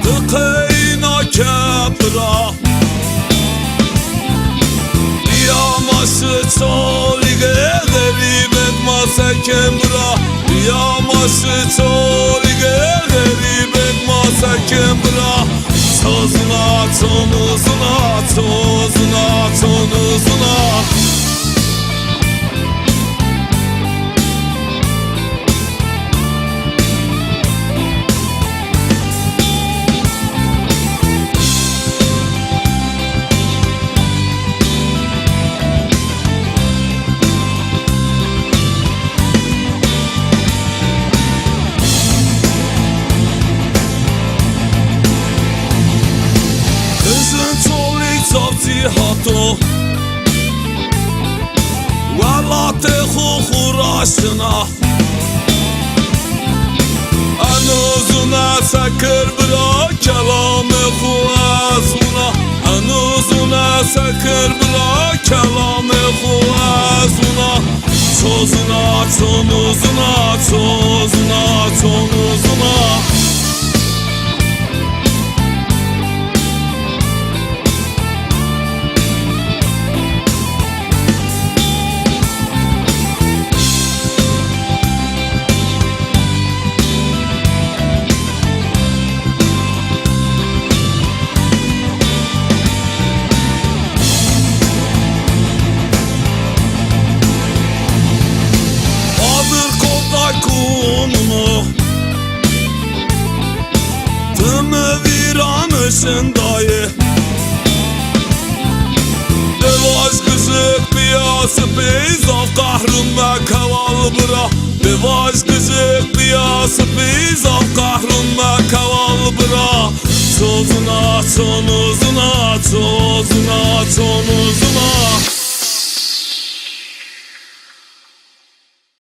Dıkayna kepra Yaması çolige garip etmase kembra Yaması çolige garip etmase kembra Tozuna tonuzuna tozuna tonuzuna Hato Valla te khurashna Anuzuna sakır bıra kelam khuazuna Anuzuna sakır bıra kelam khuazuna Tozuna tonuzuna tozuna tonuzuna Tımı viranışın dayı Devaz kızık piyası peyzav kahrımla kaval bıra Devaz kızık piyası peyzav kahrımla kaval bıra Tozuna tonuzuna